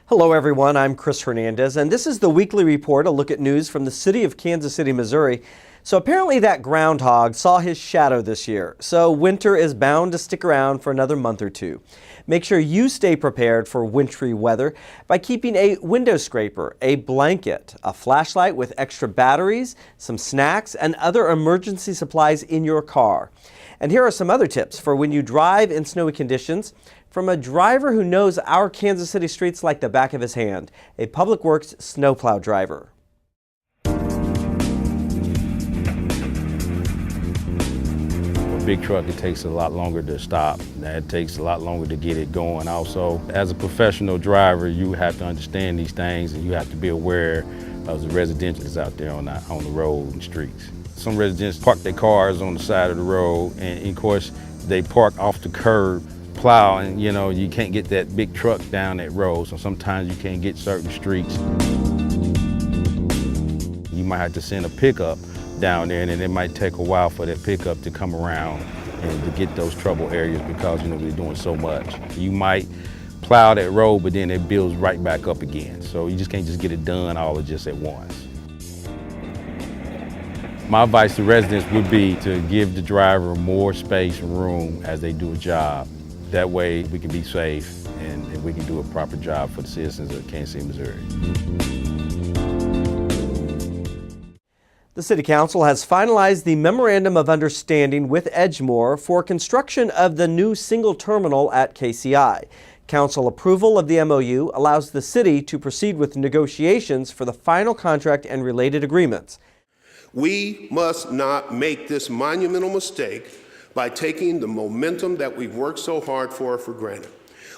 Hello everyone, I'm Chris Hernandez, and this is the Weekly Report, a look at news from the city of Kansas City, Missouri. So apparently that groundhog saw his shadow this year, so winter is bound to stick around for another month or two. Make sure you stay prepared for wintry weather by keeping a window scraper, a blanket, a flashlight with extra batteries, some snacks, and other emergency supplies in your car. And here are some other tips for when you drive in snowy conditions from a driver who knows our Kansas City streets like the back of his hand, a Public Works snowplow driver. A big truck, it takes a lot longer to stop. It takes a lot longer to get it going. Also, as a professional driver, you have to understand these things and you have to be aware of the residentials out there on the road and streets. Some residents park their cars on the side of the road, and of course, they park off the curb, plow, and you can't get that big truck down that road, so sometimes you can't get certain streets. You might have to send a pickup down there, and then it might take a while for that pickup to come around and to get those trouble areas because they're doing so much. You might plow that road, but then it builds right back up again, so you just can't just get it done all just at once. My advice to residents would be to give the driver more space and room as they do a job. That way we can be safe and we can do a proper job for the citizens of Kansas City, Missouri. The City Council has finalized the Memorandum of Understanding with Edgemoor for construction of the new single terminal at KCI. Council approval of the MOU allows the city to proceed with negotiations for the final contract and related agreements. We must not make this monumental mistake by taking the momentum that we've worked so hard for granted.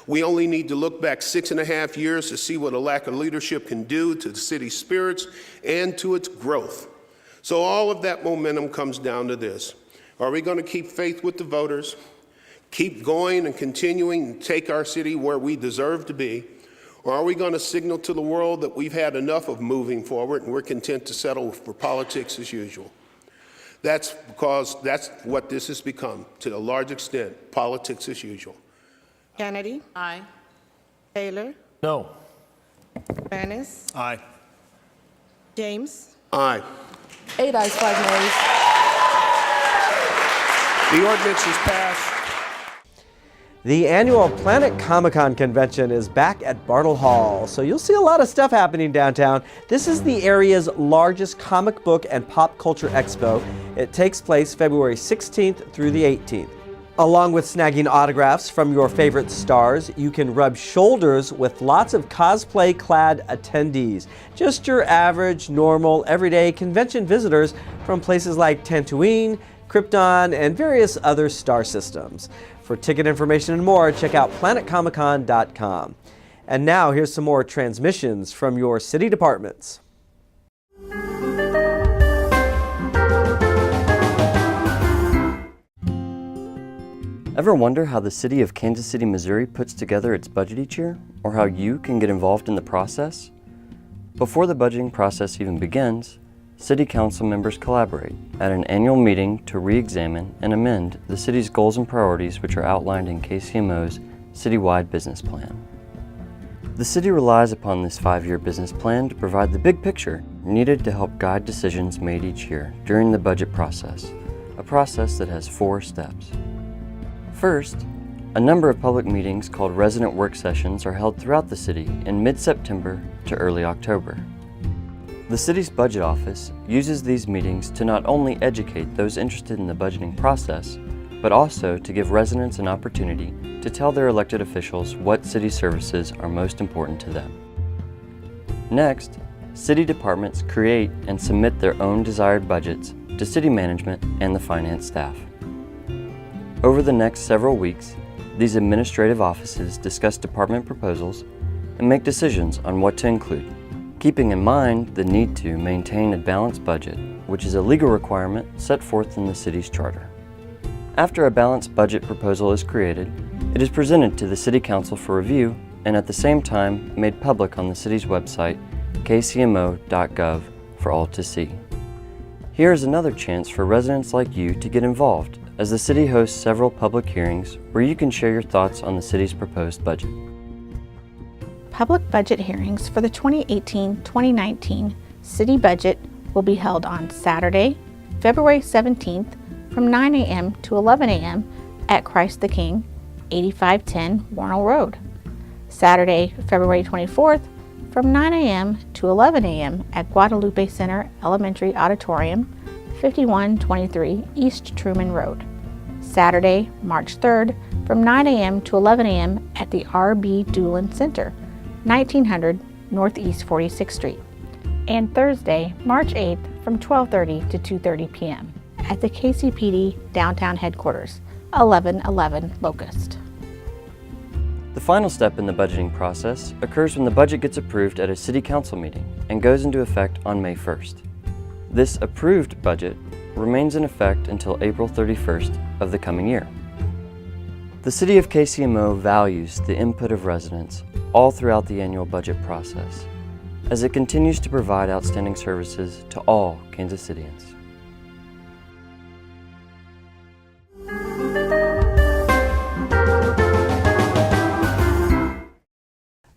We only need to look back 6.5 years to see what a lack of leadership can do to the city's spirits and to its growth. So all of that momentum comes down to this. Are we going to keep faith with the voters, keep going and continuing to take our city where we deserve to be, or are we going to signal to the world that we've had enough of moving forward and we're content to settle for politics as usual? That's because that's what this has become, to a large extent, politics as usual. Kennedy? Aye. Taylor? No. Dennis? Aye. James? Aye. 8 ayes, 5 nays. The ordinance is passed. The annual Planet Comic-Con convention is back at Bartle Hall, so you'll see a lot of stuff happening downtown. This is the area's largest comic book and pop culture expo. It takes place February 16th through the 18th. Along with snagging autographs from your favorite stars, you can rub shoulders with lots of cosplay-clad attendees. Just your average, normal, everyday convention visitors from places like Tatooine, Krypton, and various other star systems. For ticket information and more, check out planetcomiccon.com. And now here's some more transmissions from your city departments. Ever wonder how the city of Kansas City, Missouri puts together its budget each year, or how you can get involved in the process? Before the budgeting process even begins, City Council members collaborate at an annual meeting to re-examine and amend the city's goals and priorities, which are outlined in KCMO's citywide business plan. The city relies upon this 5-year business plan to provide the big picture needed to help guide decisions made each year during the budget process, a process that has 4 steps. First, a number of public meetings called resident work sessions are held throughout the city in mid-September to early October. The city's budget office uses these meetings to not only educate those interested in the budgeting process, but also to give residents an opportunity to tell their elected officials what city services are most important to them. Next, city departments create and submit their own desired budgets to city management and the finance staff. Over the next several weeks, these administrative offices discuss department proposals and make decisions on what to include, keeping in mind the need to maintain a balanced budget, which is a legal requirement set forth in the city's charter. After a balanced budget proposal is created, it is presented to the City Council for review and at the same time made public on the city's website, kcmo.gov, for all to see. Here is another chance for residents like you to get involved, as the city hosts several public hearings where you can share your thoughts on the city's proposed budget. Public budget hearings for the 2018-2019 city budget will be held on Saturday, February 17th from 9 a.m. to 11 a.m. at Christ the King, 8510 Warnell Road. Saturday, February 24th from 9 a.m. to 11 a.m. at Guadalupe Center Elementary Auditorium, 5123 East Truman Road. Saturday, March 3rd from 9 a.m. to 11 a.m. at the R.B. Doolin Center, 1900 Northeast 46th Street. And Thursday, March 8th from 12:30 to 2:30 p.m. at the KCPD Downtown Headquarters, 1111 Locust. The final step in the budgeting process occurs when the budget gets approved at a City Council meeting and goes into effect on May 1st. This approved budget remains in effect until April 31st of the coming year. The City of KCMO values the input of residents all throughout the annual budget process, as it continues to provide outstanding services to all Kansas Cityans.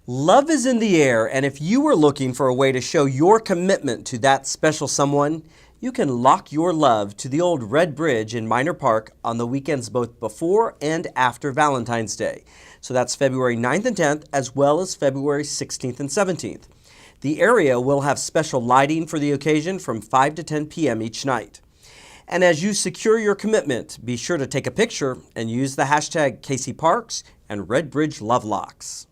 Love is in the air, and if you are looking for a way to show your commitment to that special someone, you can lock your love to the old Red Bridge in Minor Park on the weekends both before and after Valentine's Day. So that's February 9th and 10th, as well as February 16th and 17th. The area will have special lighting for the occasion from 5 to 10 p.m. each night. And as you secure your commitment, be sure to take a picture and use the hashtag KCParks and Red Bridge Love Locks.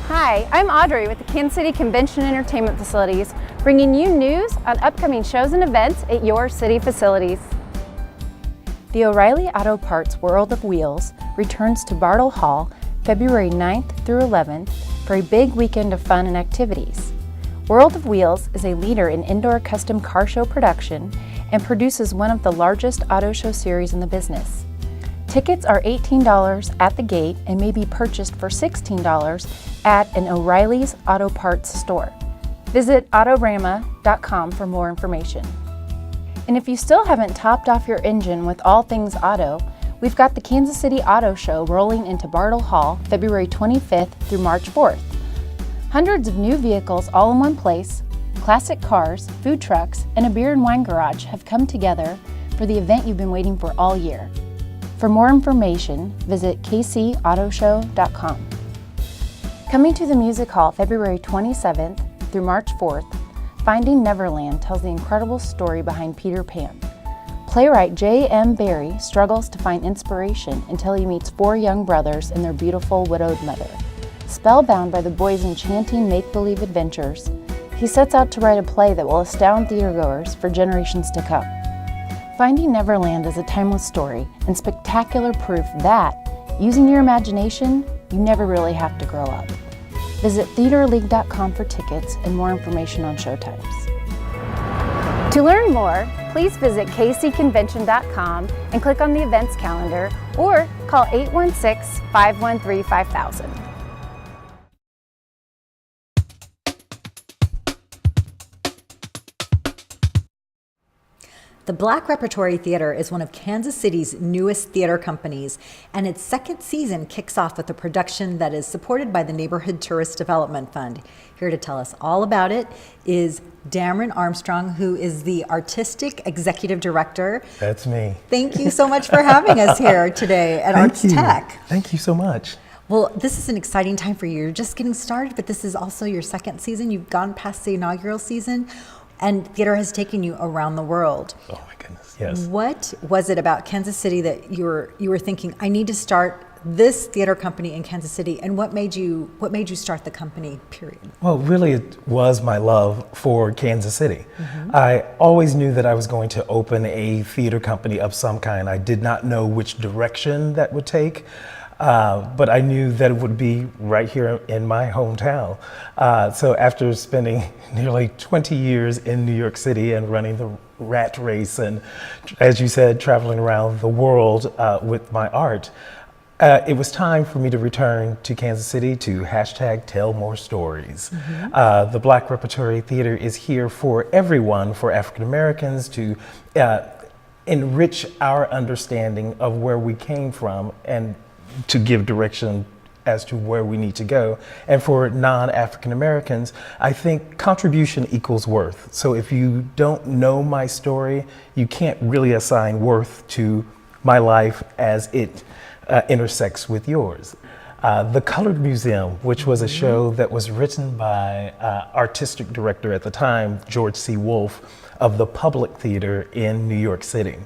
Hi, I'm Audrey with the Kansas City Convention Entertainment Facilities, bringing you news on upcoming shows and events at your city facilities. The O'Reilly Auto Parts World of Wheels returns to Bartle Hall February 9th through 11th for a big weekend of fun and activities. World of Wheels is a leader in indoor custom car show production and produces one of the largest auto show series in the business. Tickets are $18 at the gate and may be purchased for $16 at an O'Reilly's Auto Parts store. Visit autorama.com for more information. And if you still haven't topped off your engine with all things auto, we've got the Kansas City Auto Show rolling into Bartle Hall February 25th through March 4th. Hundreds of new vehicles all in one place, classic cars, food trucks, and a beer and wine garage have come together for the event you've been waiting for all year. For more information, visit kcautoshow.com. Coming to the Music Hall February 27th through March 4th, Finding Neverland tells the incredible story behind Peter Pan. Playwright J.M. Barrie struggles to find inspiration until he meets four young brothers and their beautiful widowed mother. Spellbound by the boys' enchanting make-believe adventures, he sets out to write a play that will astound theatergoers for generations to come. Finding Neverland is a timeless story and spectacular proof that, using your imagination, you never really have to grow up. Visit theaterleague.com for tickets and more information on showtimes. To learn more, please visit kcconvention.com and click on the events calendar or call 816-513-5000. The Black Repertory Theater is one of Kansas City's newest theater companies, and its second season kicks off with a production that is supported by the Neighborhood Tourist Development Fund. Here to tell us all about it is Dameron Armstrong, who is the Artistic Executive Director. That's me. Thank you so much for having us here today at Arts Tech. Thank you so much. Well, this is an exciting time for you. You're just getting started, but this is also your second season. You've gone past the inaugural season. And theater has taken you around the world. Oh my goodness, yes. What was it about Kansas City that you were thinking, I need to start this theater company in Kansas City? And what made you start the company, period? Well, really it was my love for Kansas City. Mm-hmm. I always knew that I was going to open a theater company of some kind. I did not know which direction that would take. But I knew that it would be right here in my hometown. So after spending nearly 20 years in New York City and running the rat race and, as you said, traveling around the world with my art, it was time for me to return to Kansas City to #tell more stories. Mm-hmm. The Black Repertory Theater is here for everyone, for African Americans to enrich our understanding of where we came from and to give direction as to where we need to go. And for non-African Americans, I think contribution equals worth. So if you don't know my story, you can't really assign worth to my life as it intersects with yours. The Colored Museum, which was a show that was written by artistic director at the time, George C. Wolfe, of the Public Theater in New York City.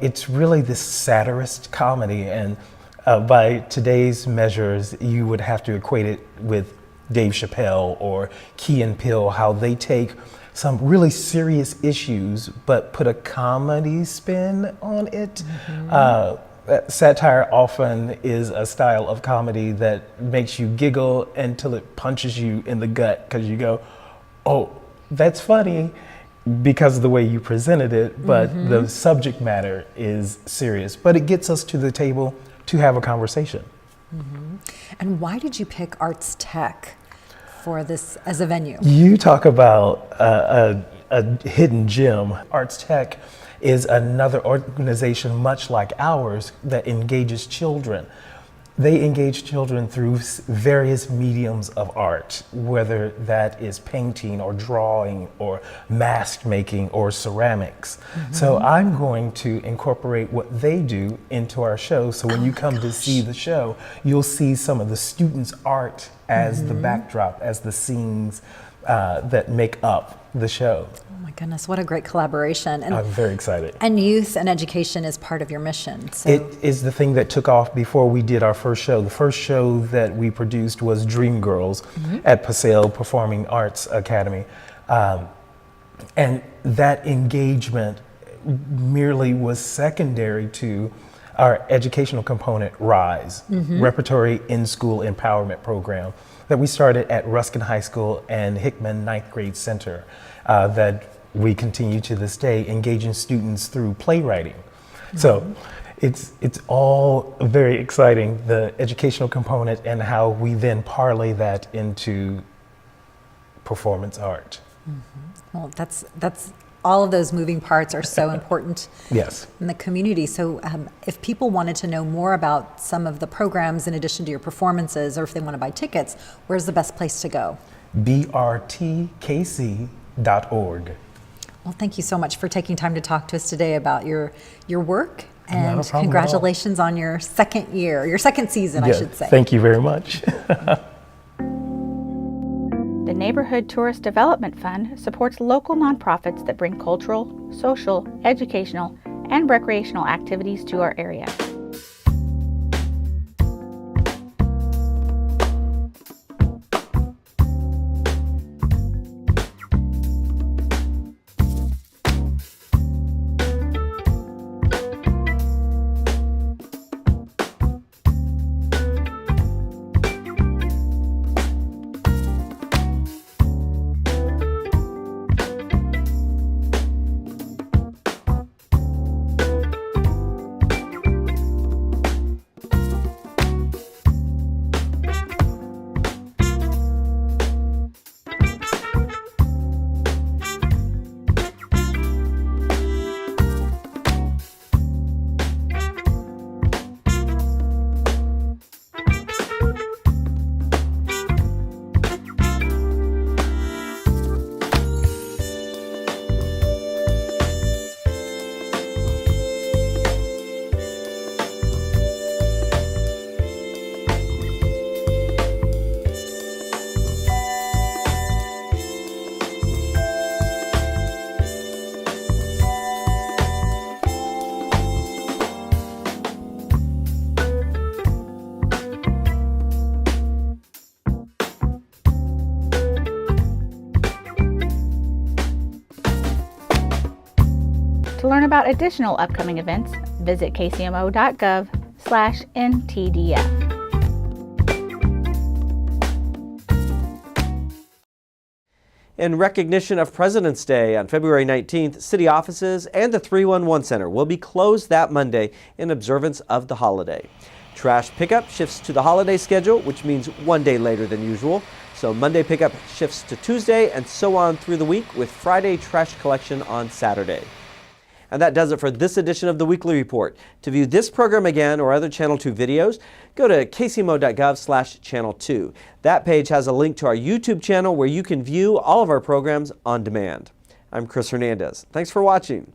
It's really this satirist comedy, and by today's measures, you would have to equate it with Dave Chappelle or Key and Peele, how they take some really serious issues but put a comedy spin on it. Satire often is a style of comedy that makes you giggle until it punches you in the gut because you go, oh, that's funny because of the way you presented it, but the subject matter is serious. But it gets us to the table to have a conversation. And why did you pick Arts Tech for this as a venue? You talk about a hidden gem. Arts Tech is another organization much like ours that engages children. They engage children through various mediums of art, whether that is painting or drawing or mask making or ceramics. So I'm going to incorporate what they do into our show. So when you come to see the show, you'll see some of the students' art as the backdrop, as the scenes that make up the show. Oh my goodness, what a great collaboration. And I'm very excited. And youth and education is part of your mission. So it is the thing that took off before we did our first show. The first show that we produced was Dream Girls at Paseo Performing Arts Academy. And that engagement merely was secondary to our educational component, RISE, Repertory In-School Empowerment Program, that we started at Ruskin High School and Hickman Ninth Grade Center, that we continue to this day, engaging students through playwriting. So it's all very exciting, the educational component and how we then parlay that into performance art. well, that's all of those moving parts are so important Yes. in the community. So if people wanted to know more about some of the programs in addition to your performances, or if they want to buy tickets, where's the best place to go? brtkc.org. Well, thank you so much for taking time to talk to us today about your work, Not a and problem at all. congratulations on your second year, your second season, I should say. Thank you very much. The Neighborhood Tourist Development Fund supports local nonprofits that bring cultural, social, educational, and recreational activities to our area. To learn about additional upcoming events, visit kcmo.gov/ntdf. In recognition of President's Day on February 19th, city offices and the 311 Center will be closed that Monday in observance of the holiday. Trash pickup shifts to the holiday schedule, which means one day later than usual. So Monday pickup shifts to Tuesday and so on through the week, with Friday trash collection on Saturday. And that does it for this edition of the Weekly Report. To view this program again or other Channel 2 videos, go to kcmo.gov/Channel 2. That page has a link to our YouTube channel where you can view all of our programs on demand. I'm Chris Hernandez. Thanks for watching.